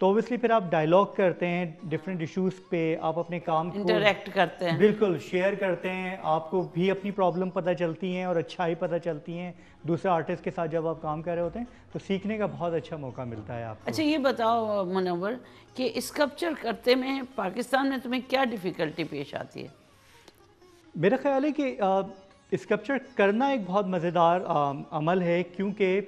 تو اوبیسلی پھر آپ ڈائلاگ کرتے ہیں ڈفرینٹ ایشوز پہ، آپ اپنے کام کو انٹریکٹ کرتے ہیں، بالکل شیئر کرتے ہیں، آپ کو بھی اپنی پرابلم پتہ چلتی ہیں اور اچھائی پتہ چلتی ہیں دوسرے آرٹسٹ کے ساتھ جب آپ کام کر رہے ہوتے ہیں، تو سیکھنے کا بہت اچھا موقع ملتا ہے آپ کو۔ اچھا یہ بتاؤ منور کہ اسکلپچر کرتے میں پاکستان میں تمہیں کیا ڈیفیکلٹی پیش آتی ہے؟ میرا خیال ہے کہ اسکلپچر کرنا ایک بہت مزیدار عمل ہے، کیونکہ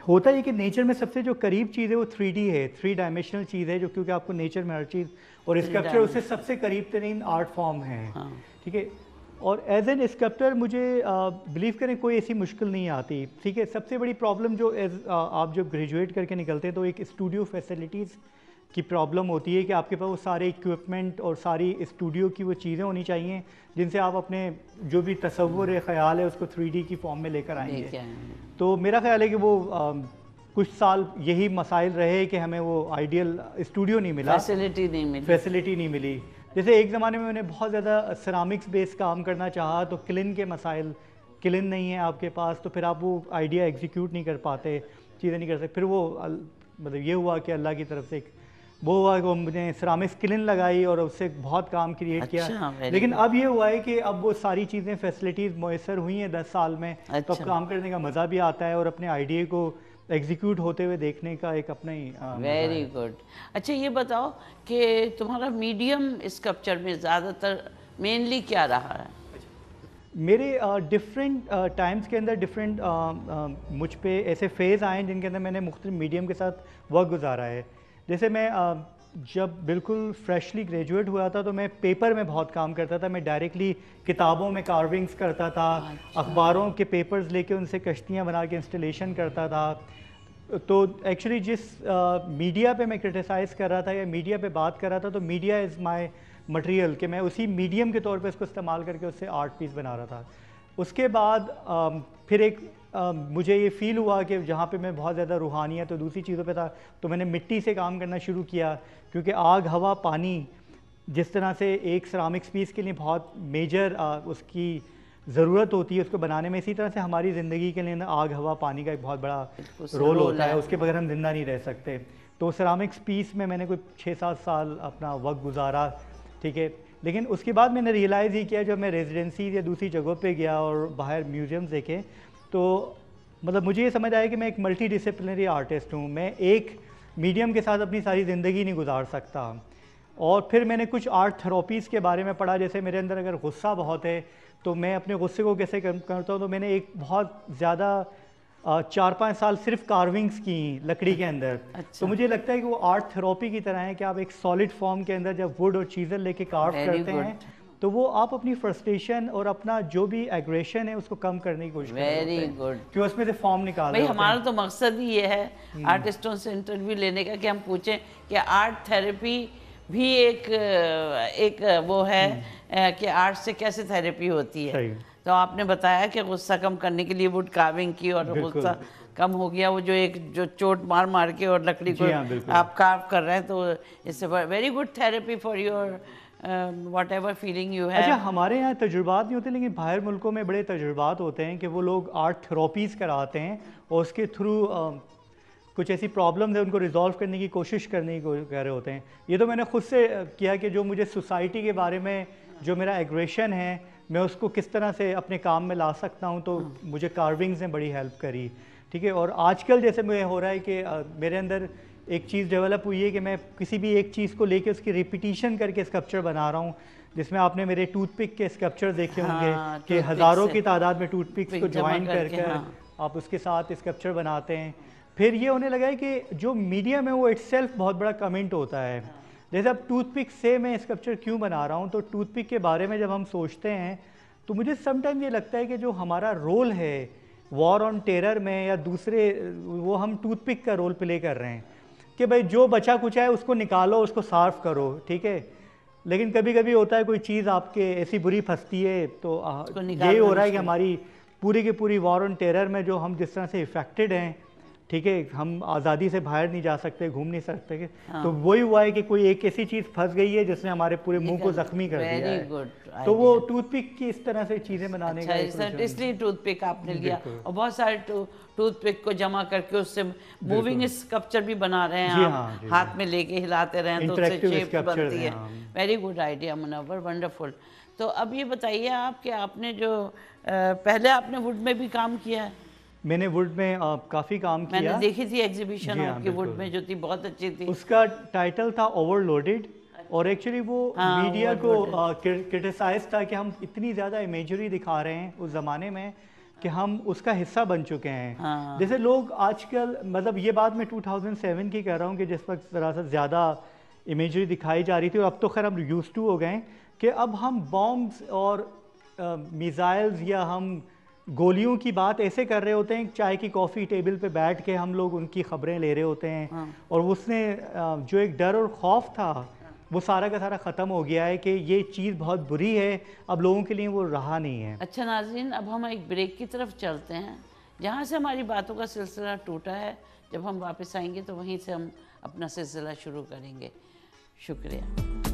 ہوتا ہے کہ نیچر میں سب سے جو قریب چیز ہے وہ 3D ہے، 3 ڈائمینشنل چیز ہے، جو کیونکہ آپ کو نیچر میں ہر چیز، اور اسکلپچر اس سے سب سے قریب ترین آرٹ فارم ہے، ٹھیک ہے۔ اور ایز این اسکلپٹر مجھے بلیو کریں کوئی ایسی مشکل نہیں آتی، ٹھیک ہے۔ سب سے بڑی پرابلم جو آپ جب گریجویٹ کر کے نکلتے ہیں تو ایک اسٹوڈیو فیسلٹیز کی پرابلم ہوتی ہے کہ آپ کے پاس وہ سارے ایکوپمنٹ اور ساری اسٹوڈیو کی وہ چیزیں ہونی چاہیے جن سے آپ اپنے جو بھی تصور ہے، خیال ہے، اس کو 3D کی فارم میں لے کر آئیں گے۔ تو میرا خیال ہے کہ وہ کچھ سال یہی مسائل رہے کہ ہمیں وہ آئیڈیل اسٹوڈیو نہیں ملا، فیسلٹی نہیں ملی۔ جیسے ایک زمانے میں نے بہت زیادہ سیرامکس بیس کام کرنا چاہا تو کلن کے مسائل، کلن نہیں ہے آپ کے پاس تو پھر آپ وہ آئیڈیا ایگزیکیوٹ نہیں کر پاتے، چیزیں نہیں کر سکتے۔ پھر وہ مطلب یہ ہوا کہ اللہ کی طرف سے وہ ہوا کہ ہم نے سیرامکس کلن لگائی اور اس سے بہت کام کریٹ کیا۔ لیکن اب یہ ہوا ہے کہ اب وہ ساری چیزیں فیسلٹیز میسر ہوئی ہیں 10 سال میں، تو اب کام کرنے کا مزہ بھی آتا ہے اور اپنے آئیڈیا کو ایگزیکیوٹ ہوتے ہوئے دیکھنے کا ایک اپنا ہی ویری گڈ۔ اچھا یہ بتاؤ کہ تمہارا میڈیم اسکلپچر میں زیادہ تر مینلی کیا رہا ہے؟ میرے ڈفرینٹ ٹائمز کے اندر ڈفرینٹ مجھ پہ ایسے فیز آئے ہیں جن کے اندر میں نے مختلف میڈیم کے ساتھ وقت گزارا ہے۔ جیسے میں جب بالکل فریشلی گریجویٹ ہوا تھا تو میں پیپر میں بہت کام کرتا تھا، میں ڈائریکٹلی کتابوں میں کارونگز کرتا تھا، اخباروں کے پیپرز لے کے ان سے کشتیاں بنا کے انسٹالیشن کرتا تھا۔ تو ایکچولی جس میڈیا پہ میں کرٹیسائز کر رہا تھا یا میڈیا پہ بات کر رہا تھا تو میڈیا از مائی مٹیریل، کہ میں اسی میڈیم کے طور پہ اس کو استعمال کر کے اس سے آرٹ پیس بنا رہا تھا۔ اس کے بعد پھر ایک مجھے یہ فیل ہوا کہ جہاں پہ میں بہت زیادہ روحانیت اور دوسری چیزوں پہ تھا تو میں نے مٹی سے کام کرنا شروع کیا، کیونکہ آگ، ہوا، پانی جس طرح سے ایک سیرامکس پیس کے لیے بہت میجر اس کی ضرورت ہوتی ہے اس کو بنانے میں، اسی طرح سے ہماری زندگی کے لیے آگ، ہوا، پانی کا ایک بہت بڑا رول ہوتا ہے، اس کے بغیر ہم زندہ نہیں رہ سکتے۔ تو سیرامکس پیس میں نے کوئی 6-7 سال اپنا وقت گزارا، ٹھیک ہے۔ لیکن اس کے بعد میں نے ریئلائز ہی کیا جب میں ریزیڈنسی یا دوسری جگہوں پہ گیا اور باہر میوزیمز دیکھے تو مطلب مجھے یہ سمجھ آیا کہ میں ایک ملٹی ڈسپلنری آرٹسٹ ہوں، میں ایک میڈیم کے ساتھ اپنی ساری زندگی نہیں گزار سکتا۔ اور پھر میں نے کچھ آرٹ تھراپیز کے بارے میں پڑھا، جیسے میرے اندر اگر غصہ بہت ہے تو میں اپنے غصے کو کیسے کم کرتا ہوں، تو میں نے ایک بہت زیادہ 4-5 سال صرف کارونگز کی لکڑی کے اندر۔ تو مجھے لگتا ہے کہ وہ آرٹ تھراپی کی طرح ہے کہ آپ ایک سالڈ فارم کے اندر جب ووڈ اور چیزیں لے کے کارو کرتے ہیں تو وہ آپ اپنی فرسٹریشن اور اپنا جو بھی ایگریشن ہے اس کو کم کرنے کی کوشش کرتے ہیں۔ ویری گڈ، کہ اس میں سے فارم نکال رہے ہیں۔ ہمارا تو مقصد ہی یہ ہے آرٹسٹوں سے انٹرویو لینے کا کہ ہم پوچھیں کہ آرٹ تھیراپی بھی ایک وہ ہے کہ آرٹ سے کیسے تھیراپی ہوتی ہے۔ تو آپ نے بتایا کہ غصہ کم کرنے کے لیے ووڈ کارونگ کی اور غصہ کم ہو گیا، وہ جو چوٹ مار کے اور لکڑی کو آپ کارو کر رہے ہیں، تو اس very good therapy for your whatever feeling you ہے۔ اچھا ہمارے یہاں تجربات نہیں ہوتے لیکن باہر ملکوں میں بڑے تجربات ہوتے ہیں کہ وہ لوگ آرٹ تھراپیز کراتے ہیں اور اس کے تھرو کچھ ایسی پرابلمز ہیں ان کو ریزالو کرنے کی کوشش کرنے کی کر رہے ہوتے ہیں۔ یہ تو میں نے خود سے کیا کہ جو مجھے سوسائٹی کے بارے میں جو میرا ایگریشن ہے میں اس کو کس طرح سے اپنے کام میں لا سکتا ہوں، تو مجھے کارونگز نے بڑی ہیلپ کری، ٹھیک ہے۔ اور آج کل جیسے مجھے ہو رہا ہے کہ میرے اندر ایک چیز ڈیولپ ہوئی ہے کہ میں کسی بھی ایک چیز کو لے کے اس کی ریپیٹیشن کر کے اسکلپچر بنا رہا ہوں، جس میں آپ نے میرے ٹوتھ پک کے اسکلپچر دیکھے ہوں گے کہ ہزاروں کی تعداد میں ٹوتھ پکس کو جوائن کر کر آپ اس کے ساتھ اسکلپچر بناتے ہیں۔ پھر یہ ہونے لگا ہے کہ جو میڈیم ہے وہ اٹ سیلف بہت بڑا کمنٹ ہوتا ہے۔ جیسے اب ٹوتھ پک سے میں اسکلپچر کیوں بنا رہا ہوں، تو ٹوتھ پک کے بارے میں جب ہم سوچتے ہیں تو مجھے سم ٹائم یہ لگتا ہے کہ جو ہمارا رول ہے وار آن ٹیرر میں یا دوسرے، وہ ہم ٹوتھ پک کا رول پلے کر رہے ہیں کہ بھائی جو بچا کچا ہے اس کو نکالو، اس کو صاف کرو، ٹھیک ہے۔ لیکن کبھی کبھی ہوتا ہے کوئی چیز آپ کے ایسی بری پھنستی ہے تو یہی ہو رہا ہے کہ ہماری پوری کی پوری وار آن ٹیرر میں جو ہم جس طرح سے افیکٹڈ ہیں، ٹھیک ہے، ہم آزادی سے باہر نہیں جا سکتے، گھوم نہیں سکتے، تو وہی ہوا ہے کہ کوئی ایک ایسی چیز پھنس گئی ہے جس نے ہمارے پورے منہ کو زخمی کر دیا ہے. Very good. تو وہ ٹوتھ پک کی اس طرح سے چیزیں بنانے کا اچھا اس لیے ٹوتھ پک آپ نے لیا اور بہت سارے ٹوتھ پک کو جمع کر کے اس سے موونگ اسکلپچر بھی بنا رہے ہیں آپ، ہاتھ میں لے کے ہلاتے رہیں تو اس سے شیپ بنتی ہے. ویری گڈ آئیڈیا منور، ونڈرفل. تو اب یہ بتائیے آپ کہ آپ نے جو پہلے آپ نے ووڈ میں بھی کام کیا ہے؟ میں نے ووڈ میں کافی کام کیا. میں نے دیکھی تھی ایگزیبیشن آپ کی ووڈ میں جو تھی، بہت اچھی تھی. اس کا ٹائٹل تھا اوور لوڈڈ، اور ایکچولی وہ میڈیا کو کرٹیسائز تھا کہ ہم اتنی زیادہ امیجری دکھا رہے ہیں اس زمانے میں کہ ہم اس کا حصہ بن چکے ہیں. جیسے لوگ آج کل، مطلب یہ بات میں 2007 کی کہہ رہا ہوں کہ جس وقت ذرا سا زیادہ امیجری دکھائی جا رہی تھی، اور اب تو خیر ہم یوز ٹو ہو گئے کہ اب ہم بامبس اور میزائلز یا ہم گولیوں کی بات ایسے کر رہے ہوتے ہیں، چائے کی کافی ٹیبل پہ بیٹھ کے ہم لوگ ان کی خبریں لے رہے ہوتے ہیں، اور اس نے جو ایک ڈر اور خوف تھا وہ سارا کا سارا ختم ہو گیا ہے کہ یہ چیز بہت بری ہے، اب لوگوں کے لیے وہ رہا نہیں ہے. اچھا ناظرین، اب ہم ایک بریک کی طرف چلتے ہیں جہاں سے ہماری باتوں کا سلسلہ ٹوٹا ہے. جب ہم واپس آئیں گے تو وہیں سے ہم اپنا سلسلہ شروع کریں گے. شکریہ.